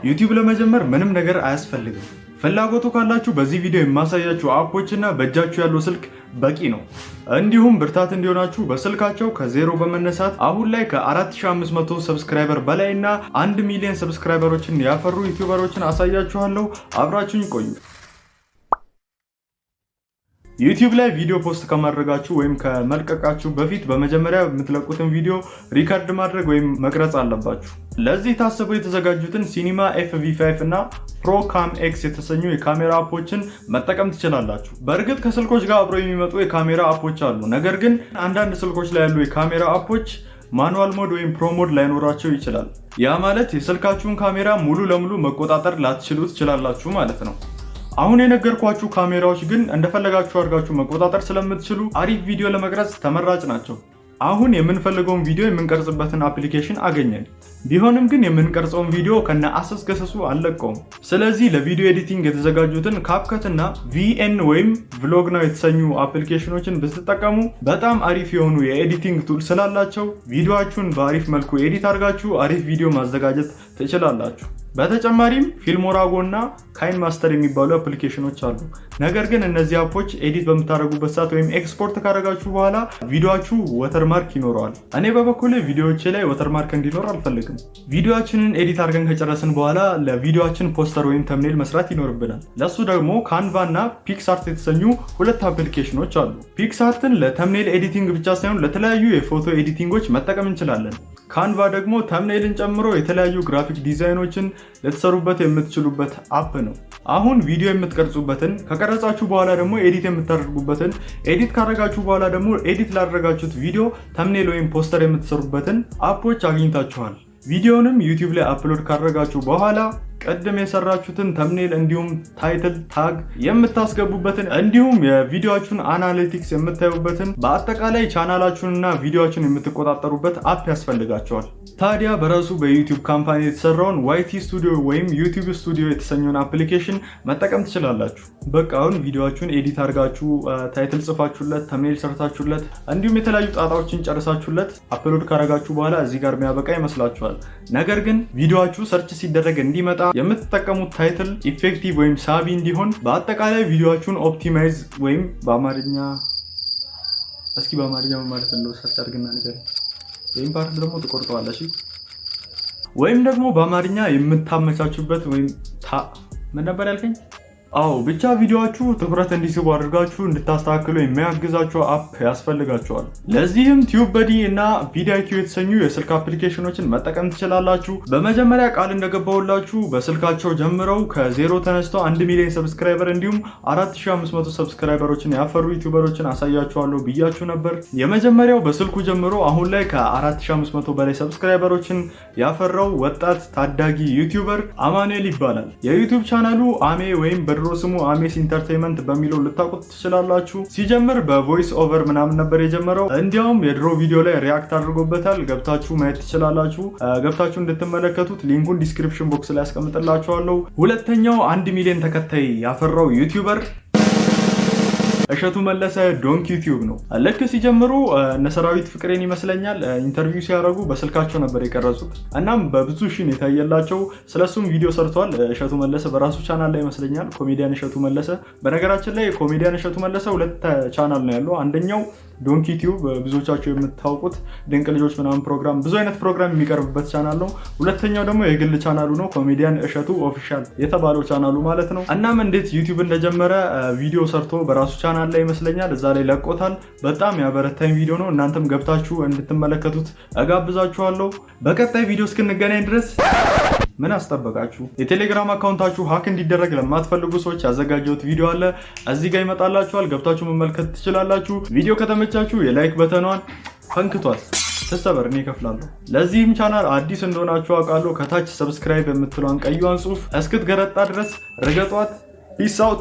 ዩቲዩብ ለመጀመር ምንም ነገር አያስፈልግም። ፍላጎቱ ካላችሁ በዚህ ቪዲዮ የማሳያችሁ አፖችና በእጃችሁ ያለው ስልክ በቂ ነው። እንዲሁም ብርታት እንዲሆናችሁ በስልካቸው ከዜሮ በመነሳት አሁን ላይ ከ4500 ሰብስክራይበር በላይና 1 ሚሊዮን ሰብስክራይበሮችን ያፈሩ ዩቲዩበሮችን አሳያችኋለሁ። አብራችሁኝ ቆዩ። ዩቲዩብ ላይ ቪዲዮ ፖስት ከማድረጋችሁ ወይም ከመልቀቃችሁ በፊት በመጀመሪያ የምትለቁትን ቪዲዮ ሪከርድ ማድረግ ወይም መቅረጽ አለባችሁ። ለዚህ ታስበው የተዘጋጁትን ሲኒማ FV5 እና ፕሮካም ኤክስ የተሰኙ የካሜራ አፖችን መጠቀም ትችላላችሁ። በእርግጥ ከስልኮች ጋር አብረው የሚመጡ የካሜራ አፖች አሉ። ነገር ግን አንዳንድ ስልኮች ላይ ያሉ የካሜራ አፖች ማኑዋል ሞድ ወይም ፕሮ ሞድ ላይኖራቸው ይችላል። ያ ማለት የስልካችሁን ካሜራ ሙሉ ለሙሉ መቆጣጠር ላትችሉ ትችላላችሁ ማለት ነው። አሁን የነገርኳችሁ ካሜራዎች ግን እንደፈለጋችሁ አድርጋችሁ መቆጣጠር ስለምትችሉ አሪፍ ቪዲዮ ለመቅረጽ ተመራጭ ናቸው። አሁን የምንፈልገውን ቪዲዮ የምንቀርጽበትን አፕሊኬሽን አገኘን። ቢሆንም ግን የምንቀርጸውን ቪዲዮ ከነ አሰስገሰሱ አልለቀውም። ስለዚህ ለቪዲዮ ኤዲቲንግ የተዘጋጁትን ካፕከት እና VN ወይም ቭሎግ ናው የተሰኙ አፕሊኬሽኖችን ብትጠቀሙ በጣም አሪፍ የሆኑ የኤዲቲንግ ቱል ስላላቸው ቪዲዮአችሁን በአሪፍ መልኩ ኤዲት አድርጋችሁ አሪፍ ቪዲዮ ማዘጋጀት ትችላላችሁ። በተጨማሪም ፊልሞራጎ እና ካይን ማስተር የሚባሉ አፕሊኬሽኖች አሉ። ነገር ግን እነዚህ አፖች ኤዲት በምታደርጉበት ሰዓት ወይም ኤክስፖርት ካደረጋችሁ በኋላ ቪዲዮአችሁ ወተርማርክ ይኖረዋል። እኔ በበኩሌ ቪዲዮዎቼ ላይ ወተርማርክ እንዲኖር አልፈልግም። ቪዲዮአችንን ኤዲት አድርገን ከጨረስን በኋላ ለቪዲዮአችን ፖስተር ወይም ተምኔል መስራት ይኖርብናል። ለሱ ደግሞ ካንቫ እና ፒክስአርት የተሰኙ ሁለት አፕሊኬሽኖች አሉ። ፒክስአርትን ለተምኔል ኤዲቲንግ ብቻ ሳይሆን ለተለያዩ የፎቶ ኤዲቲንጎች መጠቀም እንችላለን። ካንቫ ደግሞ ተምኔልን ጨምሮ የተለያዩ ግራፊክ ዲዛይኖችን ልትሰሩበት የምትችሉበት አፕ ነው። አሁን ቪዲዮ የምትቀርጹበትን ከቀረጻችሁ በኋላ ደግሞ ኤዲት የምታደርጉበትን፣ ኤዲት ካደረጋችሁ በኋላ ደግሞ ኤዲት ላደረጋችሁት ቪዲዮ ተምኔል ወይም ፖስተር የምትሰሩበትን አፖች አግኝታችኋል። ቪዲዮንም ዩቲዩብ ላይ አፕሎድ ካደረጋችሁ በኋላ ቀደም የሰራችሁትን ተምኔል እንዲሁም ታይትል ታግ የምታስገቡበትን እንዲሁም የቪዲዮአችሁን አናሊቲክስ የምታዩበትን በአጠቃላይ ቻናላችሁንና ቪዲዮአችሁን የምትቆጣጠሩበት አፕ ያስፈልጋቸዋል። ታዲያ በራሱ በዩቲዩብ ካምፓኒ የተሰራውን YT ስቱዲዮ ወይም ዩቲዩብ ስቱዲዮ የተሰኘውን አፕሊኬሽን መጠቀም ትችላላችሁ። በቃ አሁን ቪዲዮአችሁን ኤዲት አድርጋችሁ ታይትል ጽፋችሁለት ተምኔል ሰርታችሁለት እንዲሁም የተለያዩ ጣጣዎችን ጨርሳችሁለት አፕሎድ ካደረጋችሁ በኋላ እዚህ ጋር የሚያበቃ ይመስላችኋል። ነገር ግን ቪዲዮአችሁ ሰርች ሲደረግ እንዲመጣ የምትጠቀሙት ታይትል ኢፌክቲቭ ወይም ሳቢ እንዲሆን በአጠቃላይ ቪዲዮአችሁን ኦፕቲማይዝ ወይም በአማርኛ እስኪ በአማርኛ ማለት ነው ሰርች አድርግና ነገር ወይም ፓርት ደግሞ ትቆርጠዋለሽ ወይም ደግሞ በአማርኛ የምታመቻቹበት ወይም ምን ነበር ያልከኝ? አዎ ብቻ ቪዲዮአችሁ ትኩረት እንዲስቡ አድርጋችሁ እንድታስተካክሉ የሚያግዛችሁ አፕ ያስፈልጋችኋል። ለዚህም ቲዩበዲ እና ቪዲዮኪው የተሰኙ የስልክ አፕሊኬሽኖችን መጠቀም ትችላላችሁ። በመጀመሪያ ቃል እንደገባሁላችሁ በስልካቸው ጀምረው ከዜሮ ተነስተው 1 ሚሊዮን ሰብስክራይበር እንዲሁም 4500 ሰብስክራይበሮችን ያፈሩ ዩቲዩበሮችን አሳያችኋለሁ ብያችሁ ነበር። የመጀመሪያው በስልኩ ጀምሮ አሁን ላይ ከ4500 በላይ ሰብስክራይበሮችን ያፈራው ወጣት ታዳጊ ዩቲዩበር አማኑኤል ይባላል። የዩቲዩብ ቻናሉ አሜ ወይም ድሮ ስሙ አሜስ ኢንተርቴይንመንት በሚለው ልታውቁት ትችላላችሁ። ሲጀምር በቮይስ ኦቨር ምናምን ነበር የጀመረው። እንዲያውም የድሮ ቪዲዮ ላይ ሪያክት አድርጎበታል። ገብታችሁ ማየት ትችላላችሁ። ገብታችሁ እንድትመለከቱት ሊንኩን ዲስክሪፕሽን ቦክስ ላይ አስቀምጥላችኋለሁ። ሁለተኛው 1 ሚሊዮን ተከታይ ያፈራው ዩቲዩበር እሸቱ መለሰ ዶንክ ዩቲዩብ ነው። ልክ ሲጀምሩ እነ ሰራዊት ፍቅሬን ይመስለኛል ኢንተርቪው ሲያደርጉ በስልካቸው ነበር የቀረጹት። እናም በብዙ ሺህ የታየላቸው ስለሱም ቪዲዮ ሰርቷል። እሸቱ መለሰ በራሱ ቻናል ላይ ይመስለኛል ኮሜዲያን እሸቱ መለሰ። በነገራችን ላይ ኮሜዲያን እሸቱ መለሰ ሁለት ቻናል ነው ያለው። አንደኛው ዶንክ ዩቲዩብ ብዙዎቻችሁ የምታውቁት ድንቅ ልጆች ምናምን ፕሮግራም ብዙ አይነት ፕሮግራም የሚቀርብበት ቻናል ነው። ሁለተኛው ደግሞ የግል ቻናሉ ነው ኮሜዲያን እሸቱ ኦፊሻል የተባለው ቻናሉ ማለት ነው። እናም እንዴት ዩቲዩብ እንደጀመረ ቪዲዮ ሰርቶ በራሱ ቻናል ላይ ይመስለኛል እዛ ላይ ለቆታል። በጣም ያበረታኝ ቪዲዮ ነው። እናንተም ገብታችሁ እንድትመለከቱት እጋብዛችኋለሁ። በቀጣይ ቪዲዮ እስክንገናኝ ድረስ ምን አስጠበቃችሁ? የቴሌግራም አካውንታችሁ ሀክ እንዲደረግ ለማትፈልጉ ሰዎች ያዘጋጀሁት ቪዲዮ አለ። እዚህ ጋር ይመጣላችኋል። ገብታችሁ መመልከት ትችላላችሁ። ቪዲዮ ከተመቻችሁ የላይክ በተኗን ፈንክቷል። ተሰበር እኔ እከፍላለሁ። ለዚህም ቻናል አዲስ እንደሆናችሁ አውቃለሁ። ከታች ሰብስክራይብ የምትለውን ቀይዋን ጽሑፍ እስክትገረጣ ድረስ ረገጧት። ፒስ አውት።